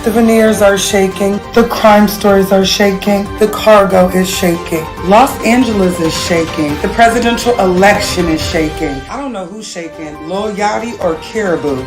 The veneers are shaking. The crime stories are shaking. The cargo is shaking. Los Angeles is shaking. The presidential election is shaking. I don't know who's shaking, Lil Yachty or Caribou.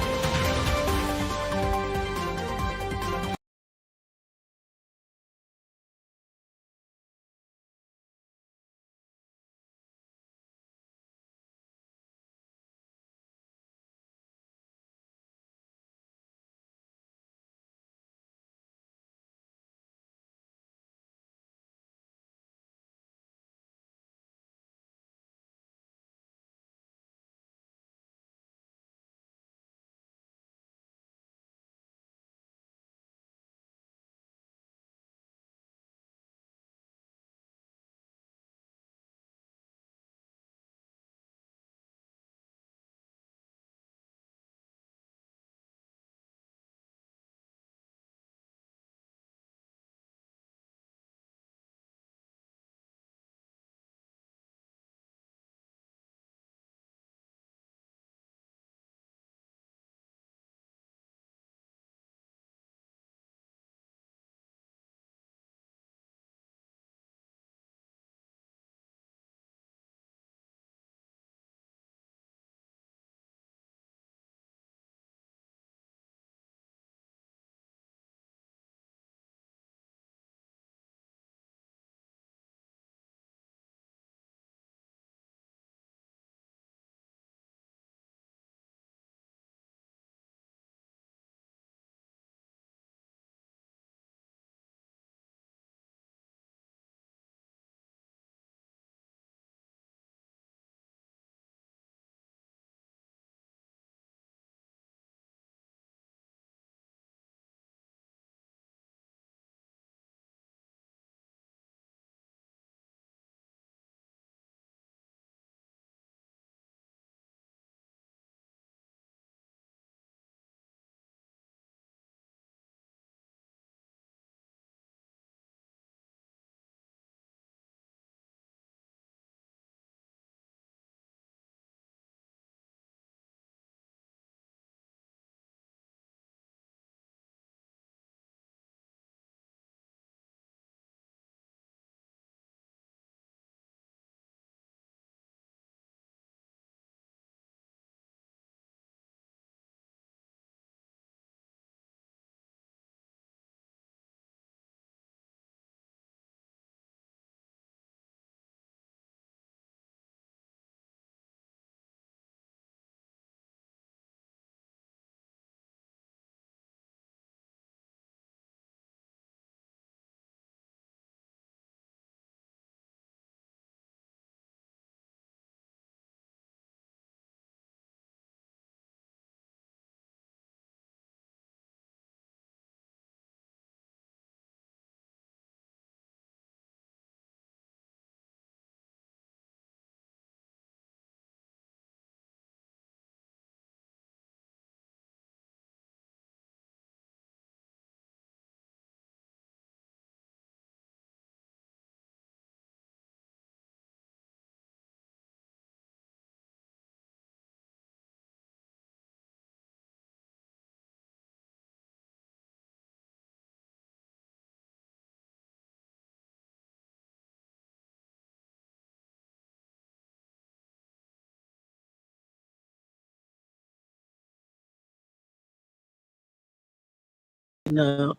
No.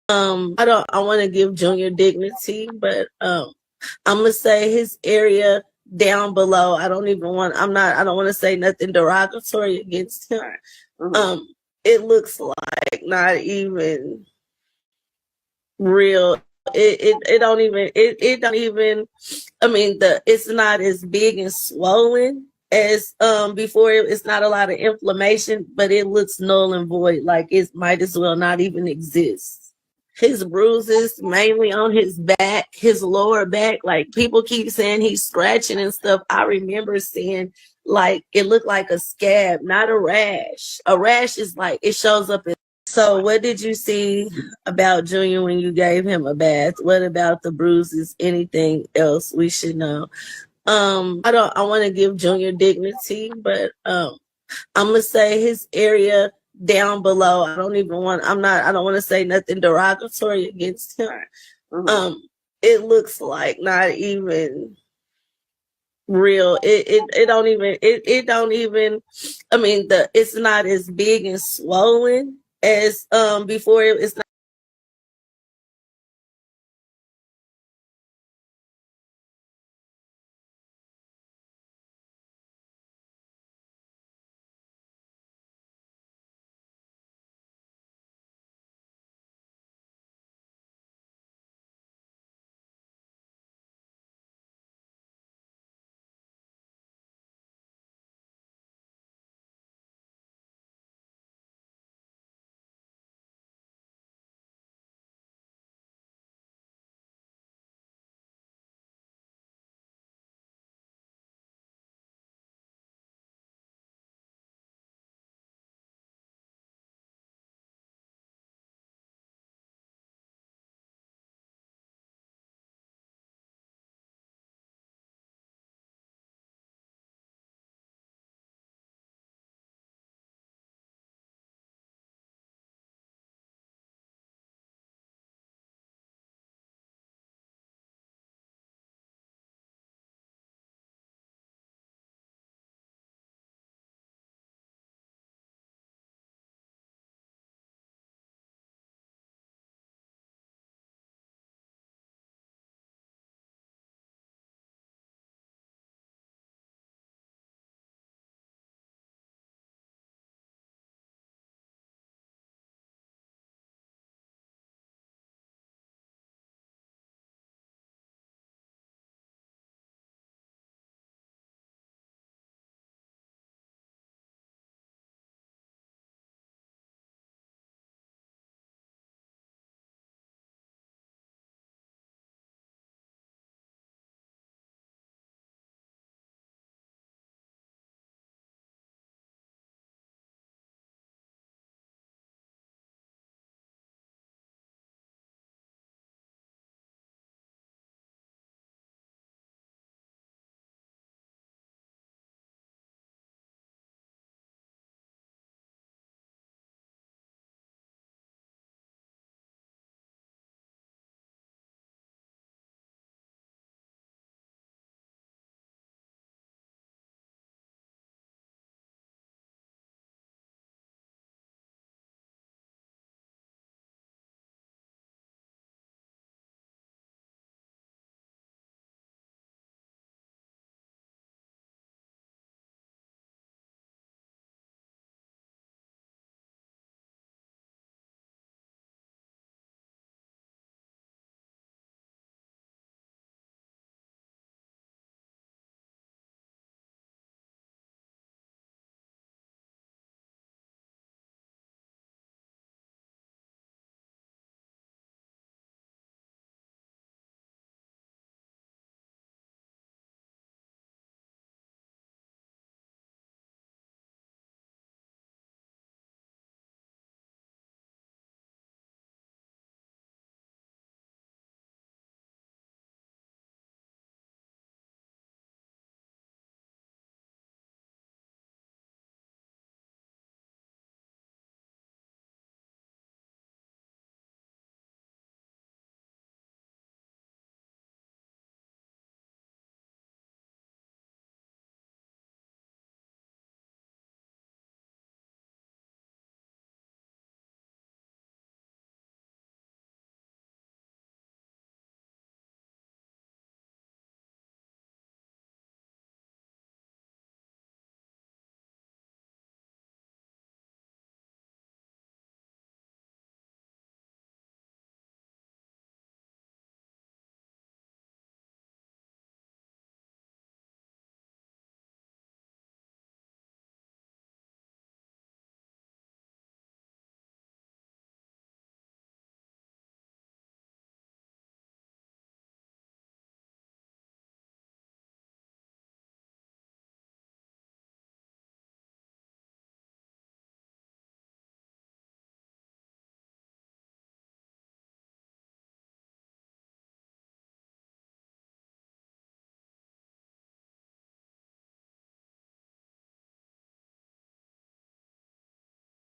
I want to give Junior dignity, but I'm gonna say his area down below. I don't want to say nothing derogatory against him. It looks like not even real. It don't even it don't even. I mean, it's not as big and swollen as before. It's not a lot of inflammation, but it looks null and void. Like it might as well not even exist. His bruises mainly on his back, his lower back. Like people keep saying he's scratching and stuff. I remember seeing like it looked like a scab, not a rash. A rash is like it shows up So what did you see about Junior when you gave him a bath? What about the bruises? Anything else we should know? I want to give Junior dignity, but I'm gonna say his area down below. I don't want to say nothing derogatory against him. Um, it looks like not even real. It don't even I mean the it's not as big and swollen as before. It's not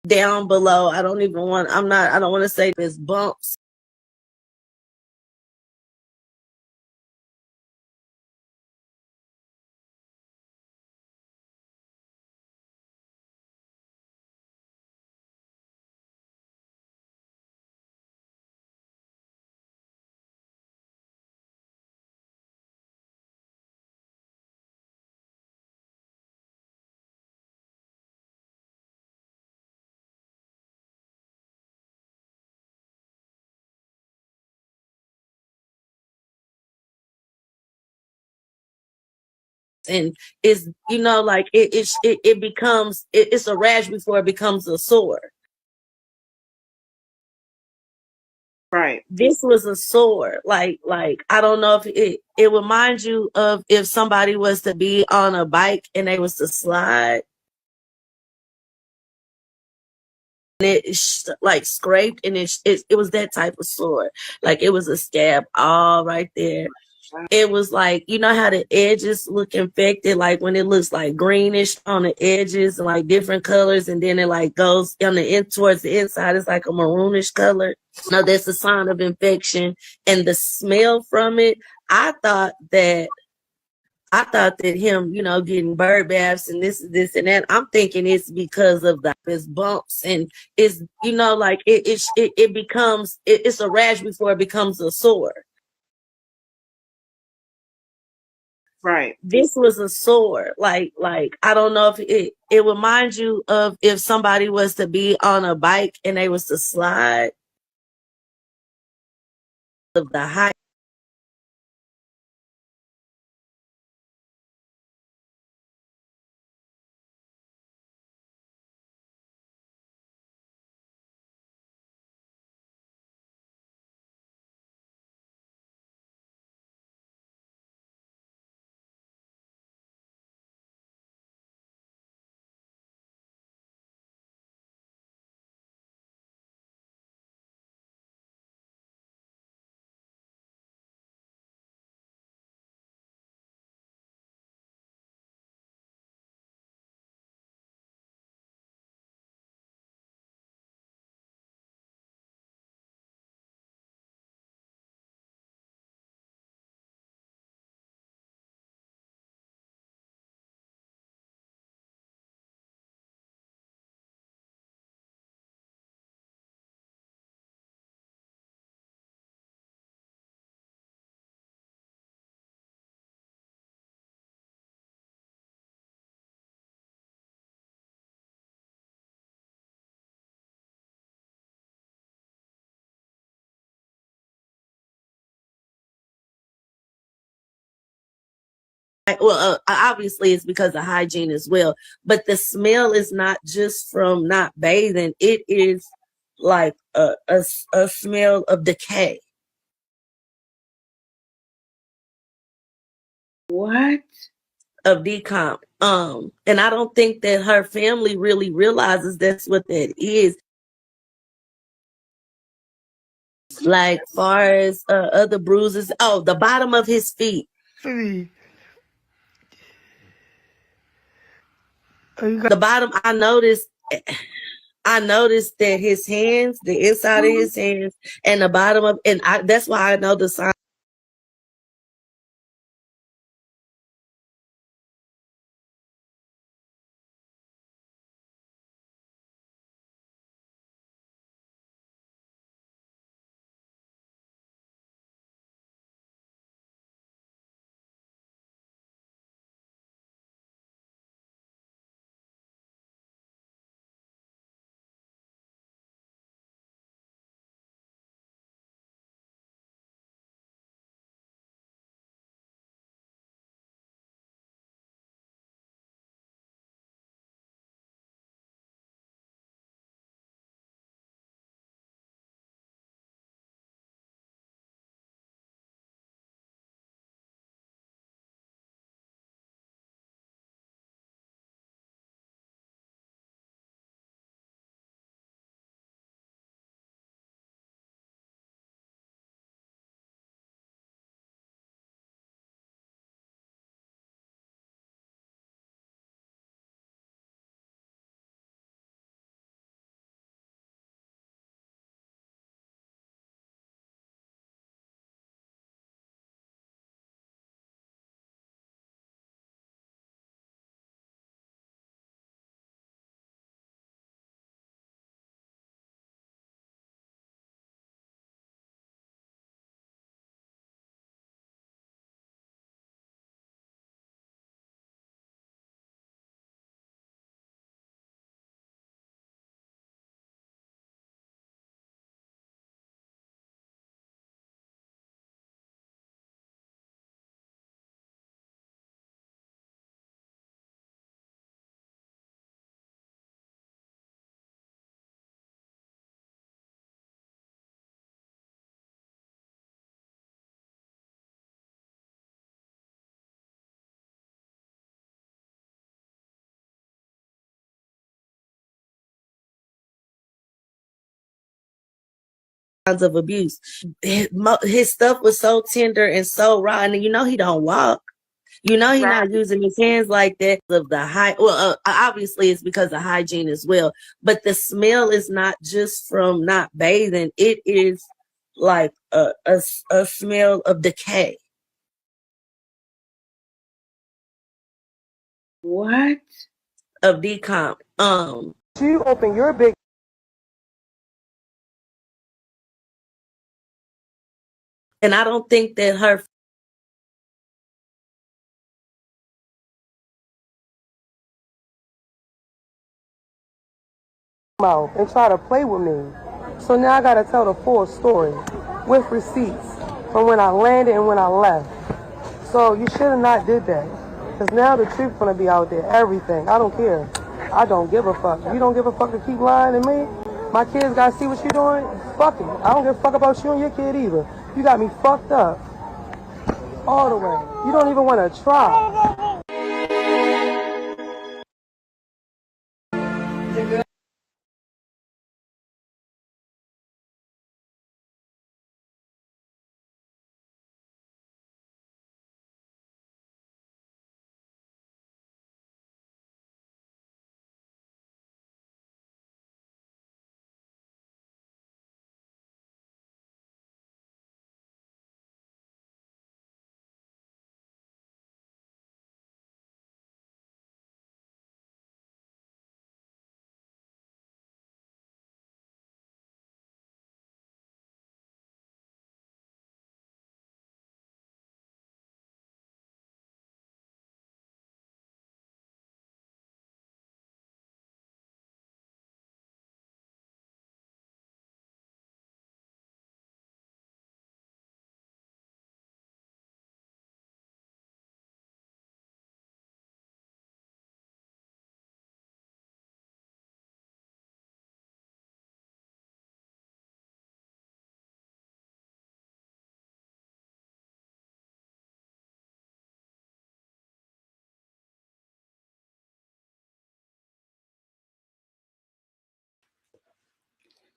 down below. I don't even want, I don't want to say there's bumps. And it's, like it becomes, it's a rash before it becomes a sore. Right. This was a sore. Like I don't know if it reminds you of if somebody was to be on a bike and they was to slide and it like scraped, and it was that type of sore. Like it was a scab all right there. It was like, you know how the edges look infected, like when it looks like greenish on the edges and like different colors, and then it like goes on the end towards the inside, it's like a maroonish color. No, that's a sign of infection. And the smell from it, I thought that him, getting bird baths and this and that, I'm thinking it's because of his bumps, and it's, like it becomes, it's a rash before it becomes a sore. Right. This was a sore. Like I don't know if it reminds you of if somebody was to be on a bike and they was to slide of the height. Well, obviously it's because of hygiene as well, but the smell is not just from not bathing. It is like a smell of decay. What? Of decomp. And I don't think that her family really realizes that's what that is. Like far as other bruises, the bottom of his feet. The bottom, I noticed that his hands, the inside of his hands, and the bottom of, and that's why I know the sign. kinds of abuse. His stuff was so tender and so raw, and you know he don't walk. You know he's Right. not using his hands like that of the high. Well, obviously it's because of hygiene as well. But the smell is not just from not bathing. It is like a smell of decay. What? Of decomp. You open your big And I don't think that her mouth and try to play with me. So now I gotta tell the full story with receipts from when I landed and when I left. So you should have not did that. Cause now the truth gonna be out there, everything. I don't care. I don't give a fuck. You don't give a fuck to keep lying to me? My kids gotta see what you're doing? Fuck it. I don't give a fuck about you and your kid either. You got me fucked up. All the way. You don't even wanna try.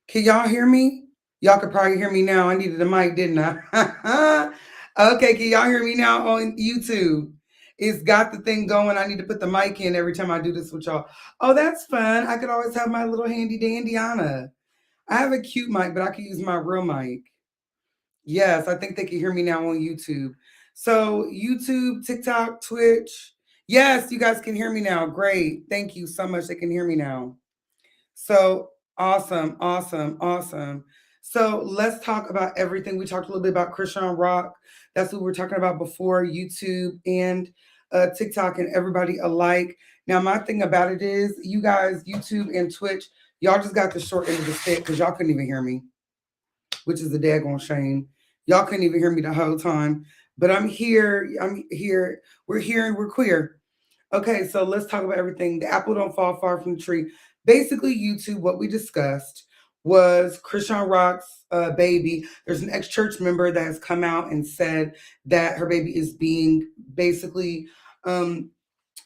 Can y'all hear me? Y'all could probably hear me now. I needed a mic, didn't I? Okay, can y'all hear me now on YouTube? It's got the thing going. I need to put the mic in every time I do this with y'all. Oh, that's fun. I could always have my little handy dandy Anna. I have a cute mic, but I can use my real mic. Yes, I think they can hear me now on YouTube. So, YouTube, TikTok, Twitch. Yes, you guys can hear me now. Great. Thank you so much. They can hear me now. So awesome, awesome, awesome. So let's talk about everything. We talked a little bit about Christian Rock. That's what we were talking about before, YouTube and TikTok and everybody alike. Now, my thing about it is, you guys, YouTube and Twitch, y'all just got the short end of the stick because y'all couldn't even hear me, which is a daggone shame. Y'all couldn't even hear me the whole time. But I'm here. I'm here. We're here and we're queer. Okay, so let's talk about everything. The apple don't fall far from the tree. Basically, YouTube, what we discussed was Christian Rock's baby. There's an ex-church member that has come out and said that her baby is being basically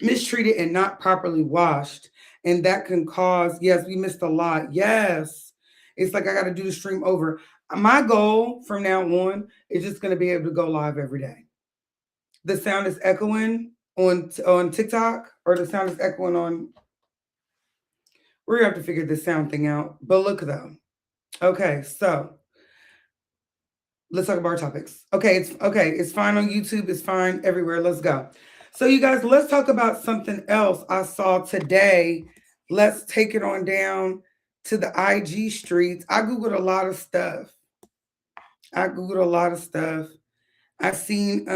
mistreated and not properly washed. And that can cause, yes, we missed a lot. Yes. It's like I got to do the stream over. My goal from now on is just going to be able to go live every day. The sound is echoing on TikTok, or the sound is echoing on. We're gonna have to figure this sound thing out. But look though. Okay, so let's talk about our topics. Okay. It's fine on YouTube. It's fine everywhere. Let's go. So you guys, let's talk about something else I saw today. Let's take it on down to the IG streets. I googled a lot of stuff. I seen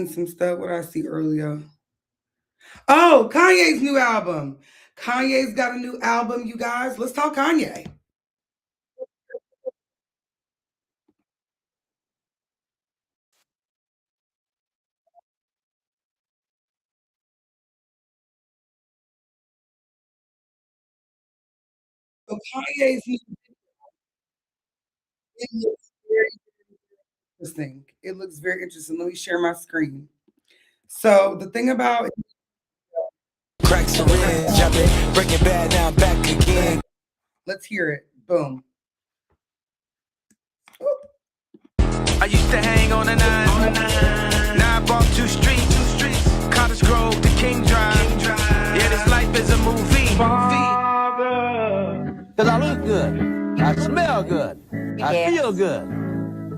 some stuff. What I see earlier. Oh, Kanye's new album. Kanye's got a new album, you guys. Let's talk Kanye. So Kanye's new, it looks very interesting. It looks very interesting. Let me share my screen. So the thing about Cracks the red, jumping, breaking bad, now I'm back again. let's hear it. Boom. I used to hang on the 9. Now I bought 2 streets. Cottage Grove to King Drive. Yeah, this life is a movie. Cause I look good, I smell good, I feel good,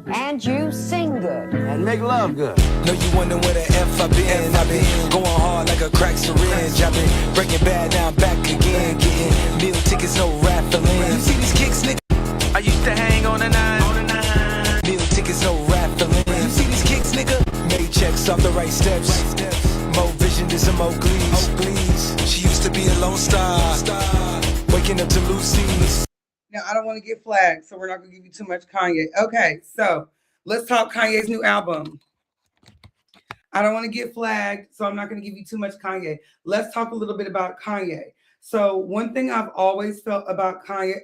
And you sing good. and make love good. Know you wondering where the F I been. I been going hard like a crack syringe. I been breaking bad, now I'm back again. Getting meal tickets, no raffling. You see these kicks, nigga? I used to hang on the 9. Meal tickets, no raffling. You see these kicks, nigga? Made checks off the right steps. More vision than some Oakleys. She used to be a lone star. Waking up to Lucy's. Now, I don't want to get flagged, so we're not going to give you too much Kanye. Okay, so let's talk Kanye's new album. I don't want to get flagged, so I'm not going to give you too much Kanye. Let's talk a little bit about Kanye. So one thing I've always felt about Kanye,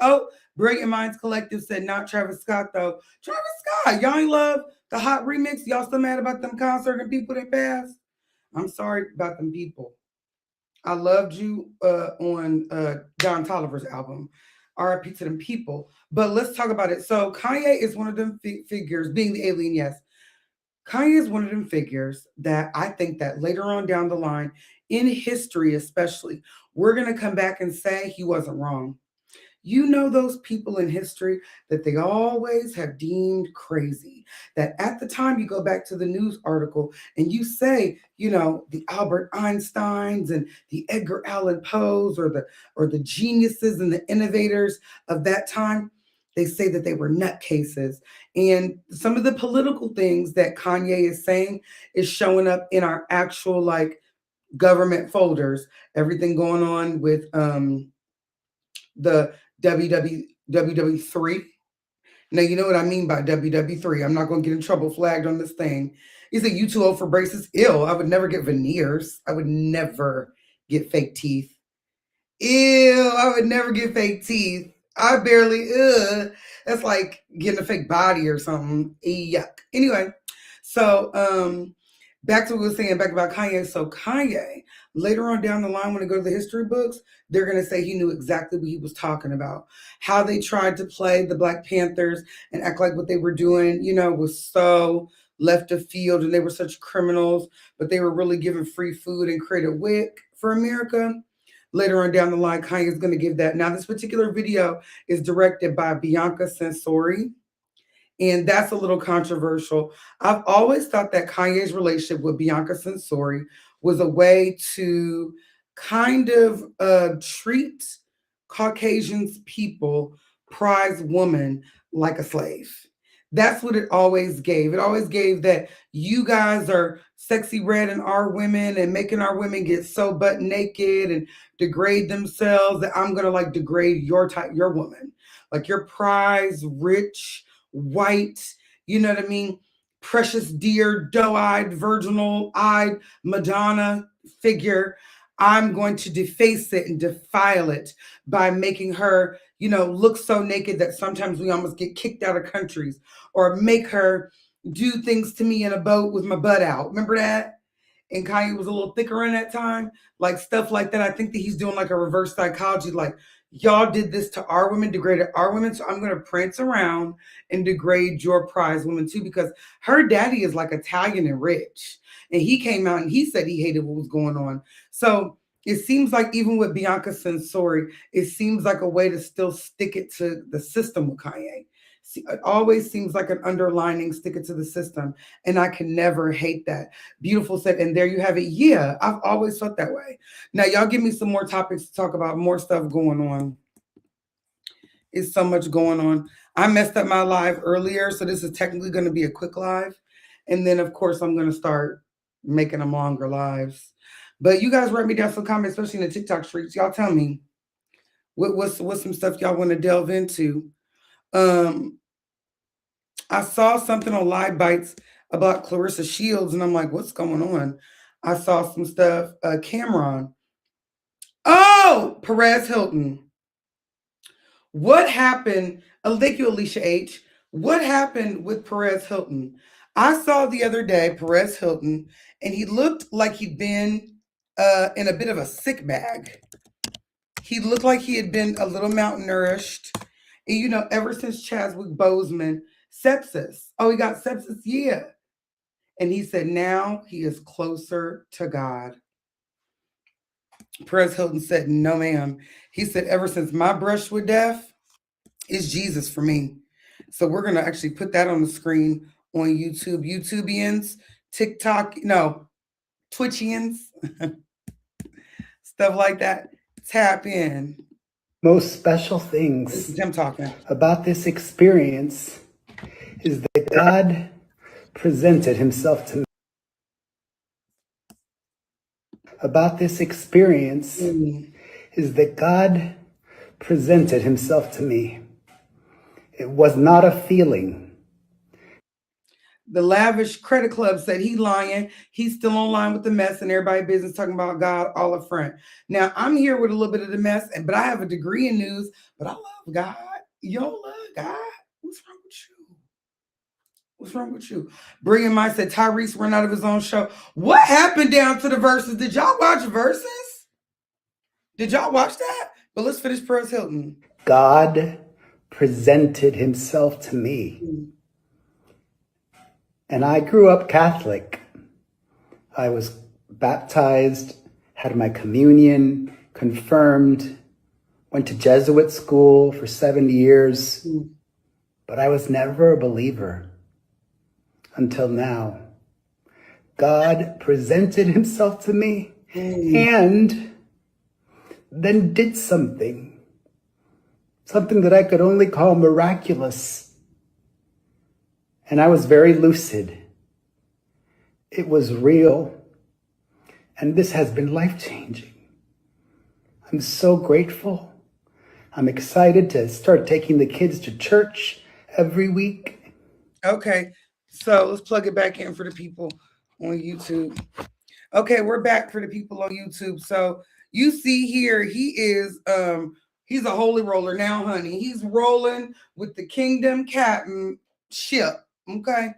Brilliant Minds Collective said not Travis Scott, though. Travis Scott, y'all ain't love the hot remix? Y'all still mad about them concert and people that passed? I'm sorry about them people. I loved you on Don Toliver's album. RIP to them people. But let's talk about it. So Kanye is one of them figures, being the alien, yes. Kanye is one of them figures that I think that later on down the line, in history especially, we're going to come back and say he wasn't wrong. You know those people in history that they always have deemed crazy, that at the time you go back to the news article and you say, you know, the Albert Einsteins and the Edgar Allan Poes or the geniuses and the innovators of that time, they say that they were nutcases. And some of the political things that Kanye is saying is showing up in our actual like government folders, everything going on with the WW3. Now, you know what I mean by WW3. I'm not going to get in trouble flagged on this thing. He said U2O for braces ill. I would never get veneers. I would never get fake teeth. Ew, I would never get fake teeth. I barely, that's like getting a fake body or something. Yuck. Anyway, so back to what we were saying back about Kanye. So Kanye, later on down the line, when they go to the history books, they're going to say he knew exactly what he was talking about. How they tried to play the Black Panthers and act like what they were doing, you know, was so left of field and they were such criminals, but they were really giving free food and created WIC for America. Later on down the line, Kanye is going to give that. Now, this particular video is directed by Bianca Censori. And that's a little controversial. I've always thought that Kanye's relationship with Bianca Censori was a way to kind of treat Caucasians people, prize women like a slave. That's what it always gave. It always gave that you guys are sexy red and our women and making our women get so butt naked and degrade themselves that I'm going to like degrade your woman. Like your prize, rich, white, you know what I mean? Precious, dear, doe-eyed, virginal-eyed Madonna figure. I'm going to deface it and defile it by making her, you know, look so naked that sometimes we almost get kicked out of countries, or make her do things to me in a boat with my butt out. Remember that? And Kanye was a little thicker in that time, like stuff like that. I think that he's doing like a reverse psychology, like y'all did this to our women, degraded our women, so I'm going to prance around and degrade your prize women too, because her daddy is like Italian and rich. And he came out and he said he hated what was going on. So it seems like even with Bianca Censori, it seems like a way to still stick it to the system with Kanye. It always seems like an underlining, stick it to the system. And I can never hate that. Beautiful said, and there you have it. Yeah, I've always felt that way. Now, y'all give me some more topics to talk about, more stuff going on. It's so much going on. I messed up my live earlier, so this is technically going to be a quick live. And then, of course, I'm going to start making them longer lives. But you guys write me down some comments, especially in the TikTok streets. Y'all tell me what's some stuff y'all want to delve into. I saw something on Live Bites about Clarissa Shields, and I'm like, what's going on? I saw some stuff. Cameron. Oh, Perez Hilton. What happened? Thank you, Alicia H. What happened with Perez Hilton? I saw the other day Perez Hilton, and he looked like he'd been in a bit of a sick bag. He looked like he had been a little malnourished. And, you know, ever since Chadwick Boseman sepsis. Oh, he got sepsis, yeah. And he said now he is closer to God. Perez Hilton said, no, ma'am. He said, ever since my brush with death, it's Jesus for me. So we're going to actually put that on the screen on YouTube. YouTubians, TikTok, no, Twitchians, stuff like that. Tap in. Most special This things is him talking. about this experience is that God presented himself to me. About this experience is that God presented himself to me. It was not a feeling. The Lavish Credit Club said he lying. He's still online with the mess and everybody business talking about God all up front. Now, I'm here with a little bit of the mess, but I have a degree in news, but I love God. You don't love God? What's wrong with you? What's wrong with you? Brilliant Mind said Tyrese ran out of his own show. What happened down to the verses? Did y'all watch verses? Did y'all watch that? But let's finish Perez Hilton. God presented himself to me. And I grew up Catholic. I was baptized, had my communion, confirmed, went to Jesuit school for 7 years, but I was never a believer until now. God presented himself to me and then did something that I could only call miraculous. And I was very lucid. It was real. And this has been life-changing. I'm so grateful. I'm excited to start taking the kids to church every week. Okay, so let's plug it back in for the people on YouTube. Okay, we're back for the people on YouTube. So you see here, he's a holy roller now, honey. He's rolling with the kingdom captain ship. Okay,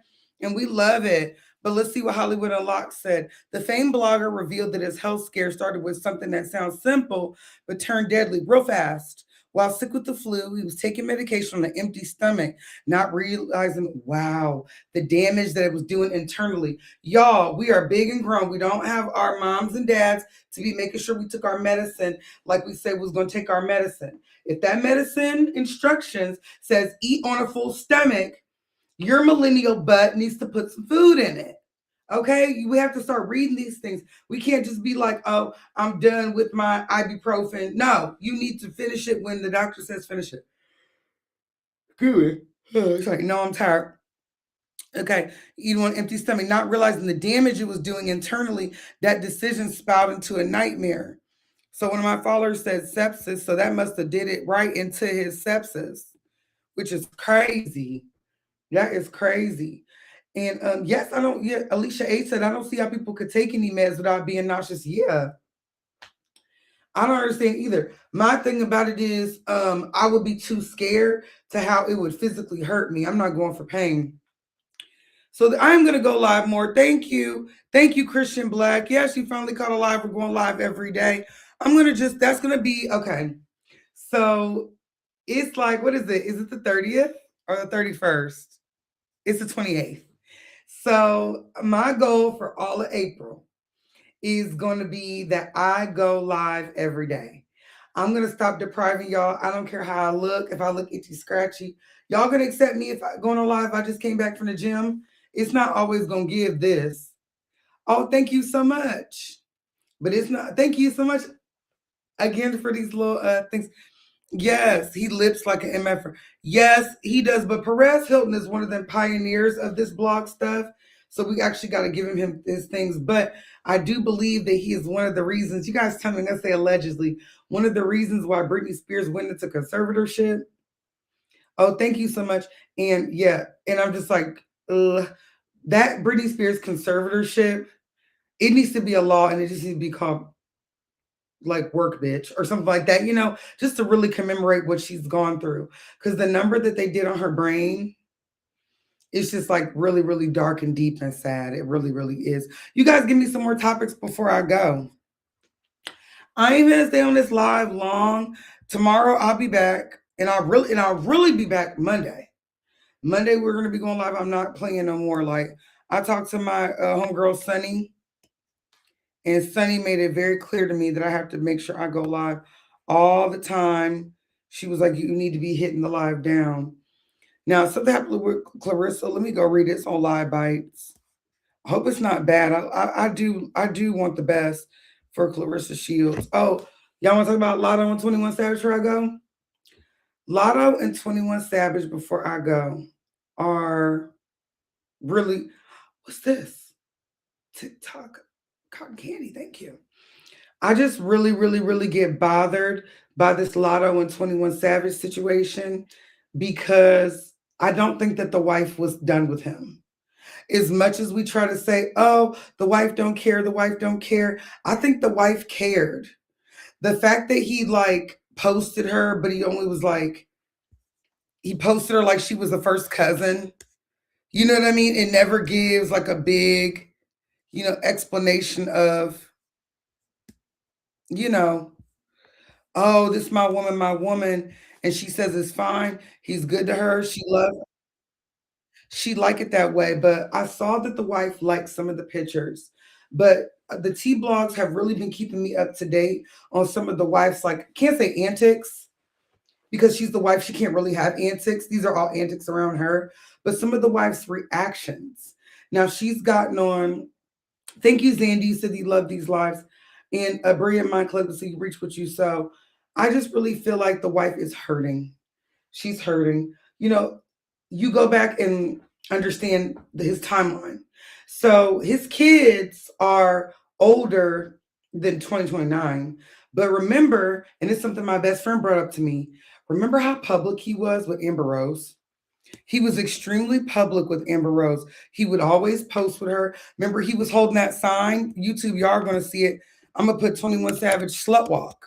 and we love it. But let's see what Hollywood Unlocked said. The famed blogger revealed that his health scare started with something that sounds simple, but turned deadly real fast. While sick with the flu, he was taking medication on an empty stomach, not realizing, wow, the damage that it was doing internally. Y'all, we are big and grown. We don't have our moms and dads to be making sure we took our medicine like we said we was going to take our medicine. If that medicine instructions says eat on a full stomach, your millennial butt needs to put some food in it. Okay, we have to start reading these things. We can't just be like, oh, I'm done with my ibuprofen. No, you need to finish it when the doctor says finish it. Good. It's like, no, I'm tired. Okay, eating on an empty stomach, not realizing the damage it was doing internally, that decision spouted into a nightmare. So one of my followers said sepsis, so that must have did it right into his sepsis, which is crazy. That is crazy. And yes, I don't. Yeah, Alicia A said I don't see how people could take any meds without being nauseous. Yeah, I don't understand either. My thing about it is, I would be too scared to how it would physically hurt me. I'm not going for pain. So I'm gonna go live more. Thank you, Christian Black. Yes, you finally caught a live. We're going live every day. I'm gonna just. That's gonna be okay. So it's like, what is it? Is it the 30th or the 31st? It's the 28th. So my goal for all of April is going to be that I go live every day. I'm going to stop depriving y'all. I don't care how I look. If I look itchy, scratchy, y'all going to accept me if I go on live. I just came back from the gym. It's not always going to give this. Oh, thank you so much. But it's not. Thank you so much again for these little things. Yes, he lips like an MF. Yes, he does. But Perez Hilton is one of the pioneers of this blog stuff. So we actually got to give him his things. But I do believe that he is one of the reasons. You guys tell me, I'm going to say allegedly, one of the reasons why Britney Spears went into conservatorship. Oh, thank you so much. And yeah, and I'm just like, that Britney Spears conservatorship, it needs to be a law and it just needs to be called like work bitch or something like that, just to really commemorate what she's gone through. Because the number that they did on her brain, it's just like really, really dark and deep and sad. It really, really is. You guys give me some more topics before I go. I ain't gonna stay on this live long. Tomorrow I'll be back, and I'll really be back Monday. Monday we're gonna be going live. I'm not playing no more. Like I talked to my homegirl Sunny, and Sunny made it very clear to me that I have to make sure I go live all the time. She was like, "You need to be hitting the live down." Now something happened with Clarissa. Let me go read this on Live Bites. I hope it's not bad. I do want the best for Clarissa Shields. Oh, y'all want to talk about Lotto and 21 Savage before I go? Lotto and 21 Savage before I go are really, what's this? TikTok cotton candy. Thank you. I just really, really, really get bothered by this Lotto and 21 Savage situation because I don't think that the wife was done with him. As much as we try to say, oh, the wife don't care, the wife don't care, I think the wife cared. The fact that he like posted her, but he only was like, he posted her like she was the first cousin. You know what I mean? It never gives like a big, explanation of, you know, oh, this is my woman, my woman. And she says it's fine. He's good to her. She like it that way. But I saw that the wife liked some of the pictures. But the T blogs have really been keeping me up to date on some of the wife's, like, can't say antics because she's the wife. She can't really have antics. These are all antics around her. But some of the wife's reactions. Now she's gotten on. Thank you, Zandy. You said you love these lives. And Bria in my club, so you reach what you sow. I just really feel like the wife is hurting. She's hurting. You go back and understand his timeline. So his kids are older than 2029. But remember, and it's something my best friend brought up to me, remember how public he was with Amber Rose? He was extremely public with Amber Rose. He would always post with her. Remember, he was holding that sign. YouTube, y'all are going to see it. I'm going to put 21 Savage slut walk.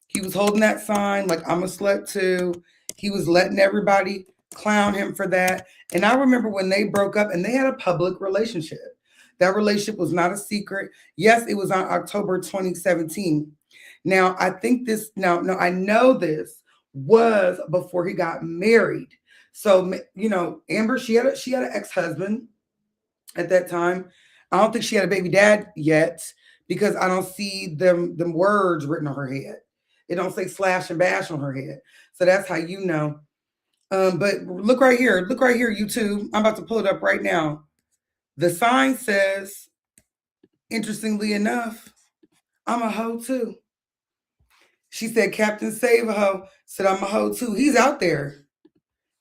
He was holding that sign like, I'm a slut too. He was letting everybody clown him for that. And I remember when they broke up and they had a public relationship. That relationship was not a secret. Yes, it was on October 2017. Now, I think this, I know this was before he got married. So, Amber, she had an ex-husband at that time. I don't think she had a baby dad yet because I don't see them words written on her head. It don't say slash and bash on her head. So that's how you know. But look right here, YouTube. I'm about to pull it up right now. The sign says, interestingly enough, I'm a hoe too. She said, Captain Save a Hoe said, I'm a hoe too. He's out there.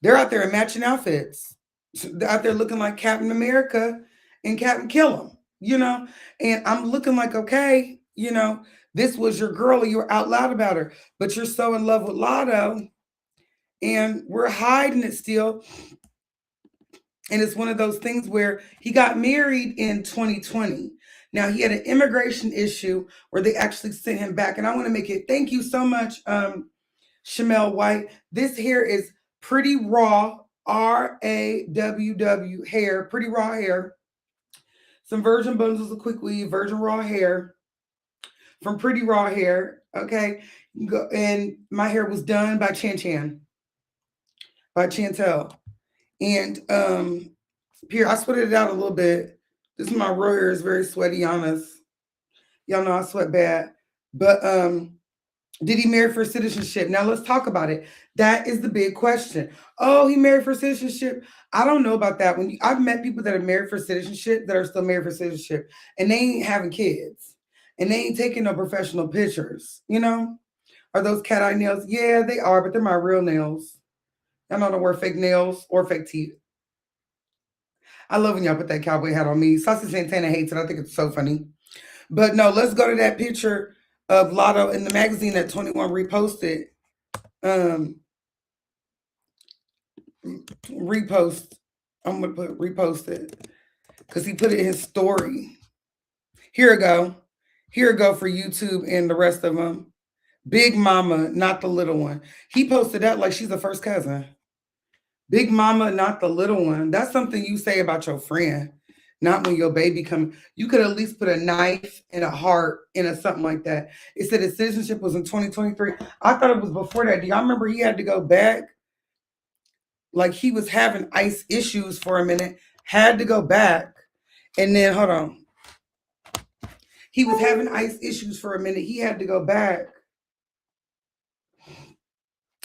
They're out there in matching outfits. They're out there looking like Captain America and Captain Kill 'em, And I'm looking like, okay, this was your girl and you were out loud about her, but you're so in love with Lotto and we're hiding it still. And it's one of those things where he got married in 2020. Now he had an immigration issue where they actually sent him back. And I want to make it, thank you so much, Shamel White. This hair is Pretty Raw, RAWW hair, Pretty Raw hair. Some virgin bundles of quick weave, virgin raw hair from Pretty Raw Hair. Okay. And my hair was done by by Chantel. And here, I sweated it out a little bit. This is my raw hair, is very sweaty, honest. Y'all know I sweat bad. But did he marry for citizenship? Now let's talk about it. That is the big question. Oh, he married for citizenship. I don't know about that. I've met people that are married for citizenship that are still married for citizenship, and they ain't having kids, and they ain't taking no professional pictures. Are those cat eye nails? Yeah, they are, but they're my real nails. I don't wear fake nails or fake teeth. I love when y'all put that cowboy hat on me. Saucy Santana hates it. I think it's so funny. But no, let's go to that picture of Lotto in the magazine that 21 reposted. Repost. I'm going to put reposted because he put it in his story. Here we go. Here we go for YouTube and the rest of them. Big Mama, not the little one. He posted that like she's the first cousin. Big Mama, not the little one. That's something you say about your friend, not when your baby comes. You could at least put a knife and a heart in a something like that. It said his citizenship was in 2023. I thought it was before that. Do y'all remember he had to go back? like he was having ice issues for a minute, had to go back, and then hold on. He was having ice issues for a minute. He had to go back.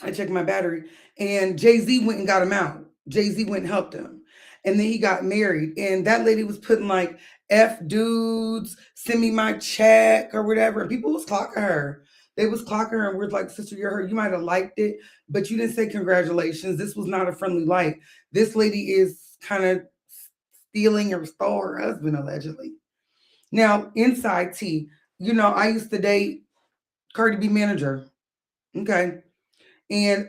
I checked my battery, and Jay-Z went and got him out. Jay-Z went and helped him. And then he got married. And that lady was putting like, F dudes, send me my check or whatever. And people was clocking her. They was clocking her and we're like, sister, you're her. You might have liked it, but you didn't say congratulations. This was not a friendly light. This lady is kind of stealing or stole her husband, allegedly. Now, inside tea, you know, I used to date Cardi B manager. Okay. And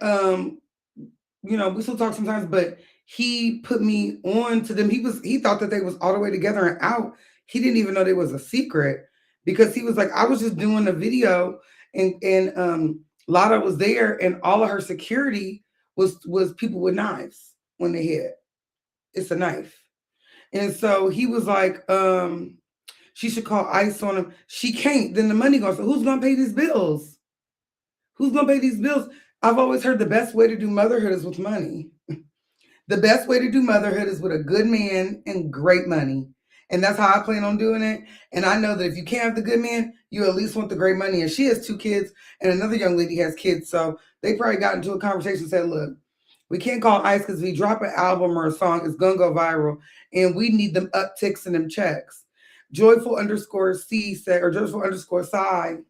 you know, we still talk sometimes, but he put me on to them. He thought that they was all the way together and out. He didn't even know there was a secret because he was like, I was just doing a video and Lada was there and all of her security was people with knives when they hit. It's a knife. And so he was like, she should call ICE on him. She can't. Then the money goes. So who's gonna pay these bills? Who's gonna pay these bills? I've always heard the best way to do motherhood is with money. The best way to do motherhood is with a good man and great money. And that's how I plan on doing it. And I know that if you can't have the good man, you at least want the great money. And she has 2 kids and another young lady has kids. So they probably got into a conversation and said, look, we can't call ICE because if we drop an album or a song, it's going to go viral. And we need them upticks and them checks. Joyful_C said, or Joyful_Psy.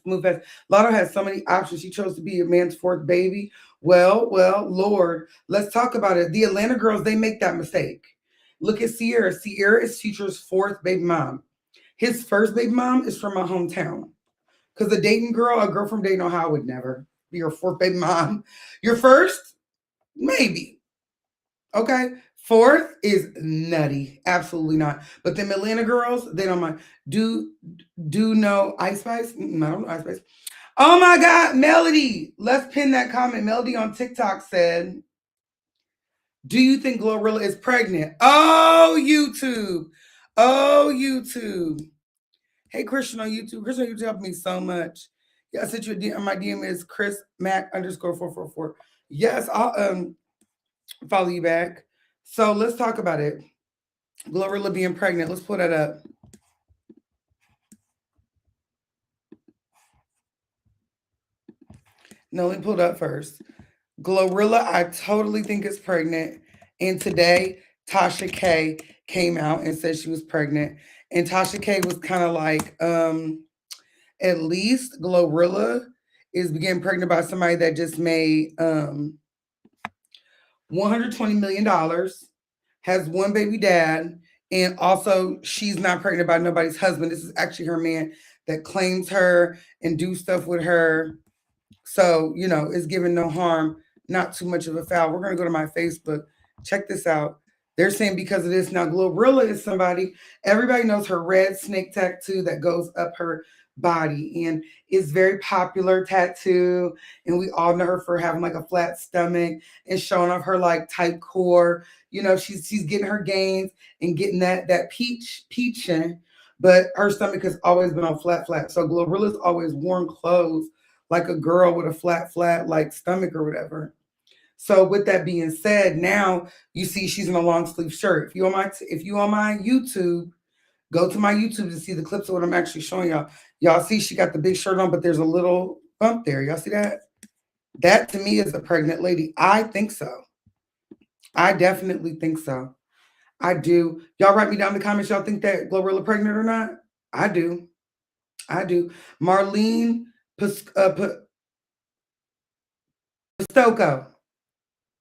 Move fast. Lotto has so many options. She chose to be a man's 4th baby. Well, Lord, let's talk about it. The Atlanta girls, they make that mistake. Look at Sierra. Sierra is Future's 4th baby mom. His 1st baby mom is from my hometown. Because a girl from Dayton, Ohio would never be your 4th baby mom. Your 1st, maybe. Okay. 4th is nutty. Absolutely not. But them Atlanta girls, they don't mind. Do know Ice Spice? I don't know Ice Spice. Oh my God, Melody. Let's pin that comment. Melody on TikTok said, do you think Glorilla is pregnant? Oh, YouTube. Oh, YouTube. Hey, Christian on YouTube. Christian on YouTube helped me so much. Yeah, I sent you a DM. My DM is Chris Mac _444. Yes, I'll follow you back. So let's talk about it. Glorilla being pregnant. Let's pull that up. No, let me pull it up first. Glorilla, I totally think is pregnant. And today, Tasha K came out and said she was pregnant. And Tasha K was kind of like, at least Glorilla is getting pregnant by somebody that just made $120 million, has 1 baby dad, and also she's not pregnant by nobody's husband. This is actually her man that claims her and do stuff with her. So, you know, it's giving no harm, not too much of a foul. We're going to go to my Facebook. Check this out. They're saying because of this. Now, Glorilla is somebody, everybody knows her red snake tattoo that goes up her body. And it's very popular tattoo. And we all know her for having like a flat stomach and showing off her like tight core. You know, she's getting her gains and getting that peaching. But her stomach has always been on flat. So Glorilla's always worn clothes like a girl with a flat, like stomach or whatever. So with that being said, now you see she's in a long sleeve shirt. If you on my YouTube, go to my YouTube to see the clips of what I'm actually showing y'all. Y'all see she got the big shirt on, but there's a little bump there. Y'all see that? That to me is a pregnant lady. I think so. I definitely think so. I do. Y'all write me down in the comments. Y'all think that Glorilla pregnant or not? I do. Marlene Pistocco.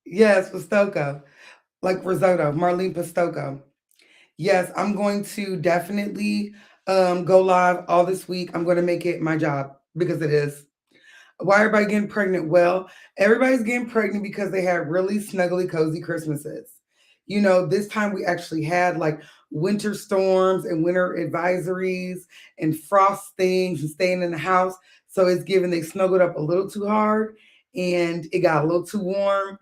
Yes, Pistocco. Like risotto. Marlene Pistocco. Yes, I'm going to definitely go live all this week. I'm going to make it my job because it is. Why everybody getting pregnant? Well, everybody's getting pregnant because they had really snuggly, cozy Christmases. You know, this time we actually had like winter storms and winter advisories and frost things and staying in the house. So it's given they snuggled up a little too hard and it got a little too warm.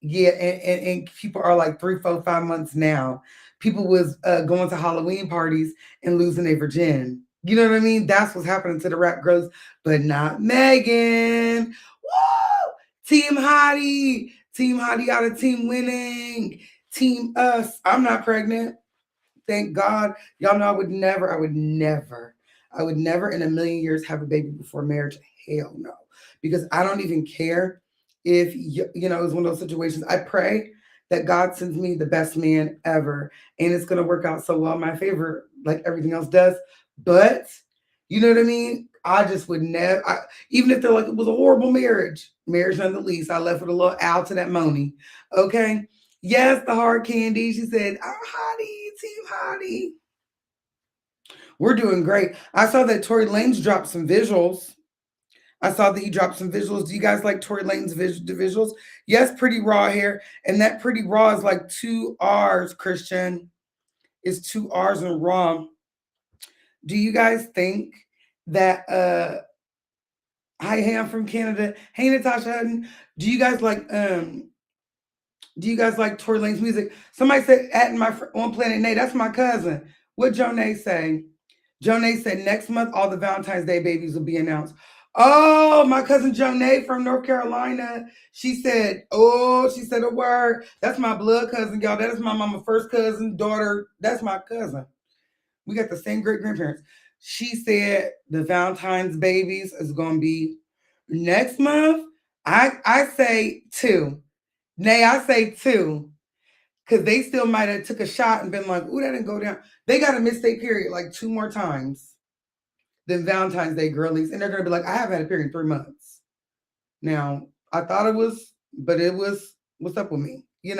Yeah, and people are like 3, 4, 5 months now. People was going to Halloween parties and losing their virgin. You know what I mean? That's what's happening to the rap girls, but not Megan. Woo! Team Hottie. Team Hottie out of team winning. Team us. I'm not pregnant. Thank God. Y'all know I would never in a million years have a baby before marriage. Hell no. Because I don't even care if, it's one of those situations. I pray that God sends me the best man ever. And it's going to work out so well in my favor, like everything else does. But, you know what I mean? I just would never, even if they're like, it was a horrible marriage none the least. I left with a little out to that Moni. Okay. Yes, the hard candy. She said, I'm Hottie, Team Hottie. We're doing great. I saw that Tory Lanez dropped some visuals. Do you guys like Tory Lanez visuals? Yes, pretty raw hair. And that pretty raw is like 2 R's, Christian. It's 2 R's in raw. Do you guys think that hi, hey, I'm from Canada. Hey, Natasha Hutton. Do you guys like Tory Lanez music? Somebody said at on Planet Nate. That's my cousin. What Jonay say? Jonay said next month all the Valentine's Day babies will be announced. Oh, my cousin Jonay from North Carolina. She said a word. That's my blood cousin, y'all. That is my mama first cousin, daughter. That's my cousin. We got the same great grandparents. She said the Valentine's babies is gonna be next month. I say 2. Nay, I say 2. Because they still might have took a shot and been like, ooh, that didn't go down. They got to miss their period like 2 more times than Valentine's Day girlies. And they're going to be like, I haven't had a period in 3 months. Now, I thought it was, but it was, what's up with me? They're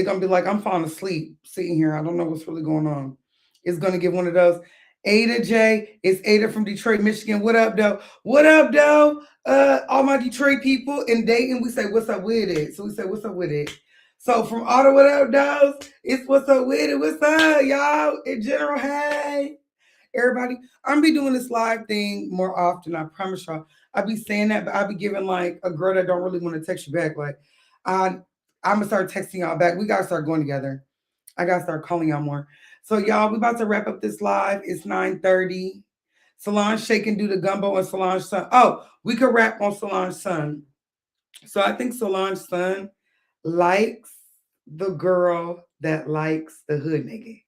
going to be like, I'm falling asleep sitting here. I don't know what's really going on. It's going to give one of those. Ada J, it's Ada from Detroit, Michigan. What up, though? What up, though? All my Detroit people in Dayton, we say, what's up with it? So we say, what's up with it? So from all the what up, though, it's what's up with it. What's up, y'all? In general, hey, everybody. I'm be doing this live thing more often. I promise y'all. I be saying that, but I be giving like a girl that don't really want to text you back. Like, I'm gonna start texting y'all back. We gotta start going together. I gotta start calling y'all more. So y'all, we about to wrap up this live. It's 9:30. Solange shaking do the gumbo and Solange's son. Oh, we could rap on Solange's son. So I think Solange's son likes the girl that likes the hood nigga.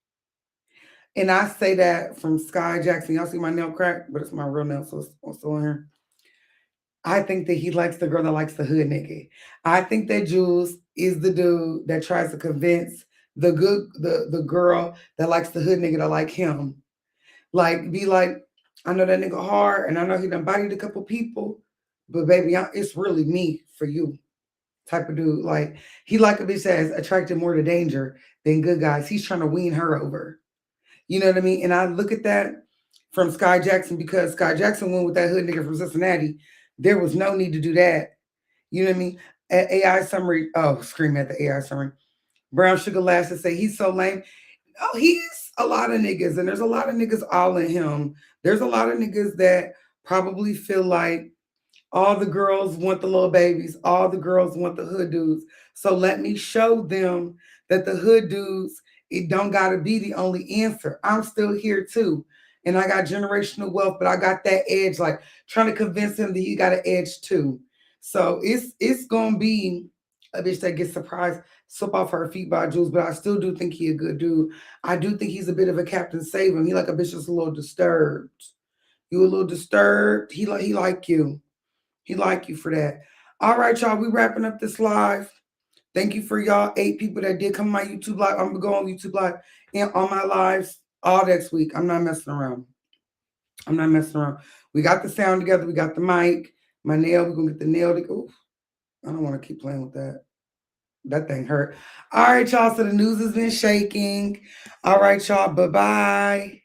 And I say that from Sky Jackson. Y'all see my nail crack, but it's my real nail, so it's still in here. I think that he likes the girl that likes the hood nigga. I think that Jules is the dude that tries to convince the girl that likes the hood nigga to like him. Like, be like, I know that nigga hard, and I know he done bodied a couple people, but baby, it's really me for you. Type of dude. Like, he like a bitch that's attracted more to danger than good guys. He's trying to wean her over. You know what I mean? And I look at that from Sky Jackson because Sky Jackson went with that hood nigga from Cincinnati. There was no need to do that. You know what I mean? At AI summary, scream at the AI summary. Brown Sugar Lashes say he's so lame. Oh, he's a lot of niggas, and there's a lot of niggas all in him. There's a lot of niggas that probably feel like all the girls want the little babies. All the girls want the hood dudes. So let me show them that the hood dudes, it don't got to be the only answer. I'm still here too. And I got generational wealth, but I got that edge, like trying to convince him that he got an edge too. So it's going to be a bitch that gets surprised, slip off her feet by Jules, but I still do think he a good dude. I do think he's a bit of a Captain Save him. He like a bitch that's a little disturbed. You a little disturbed. He like you. He like you for that. All right, y'all. We wrapping up this live. Thank you for y'all 8 people that did come on my YouTube live. I'm going to go on YouTube live and on my lives all next week. I'm not messing around. We got the sound together. We got the mic. My nail. We're going to get the nail to go. I don't want to keep playing with that. That thing hurt. All right, y'all. So the news has been shaking. All right, y'all. Bye-bye.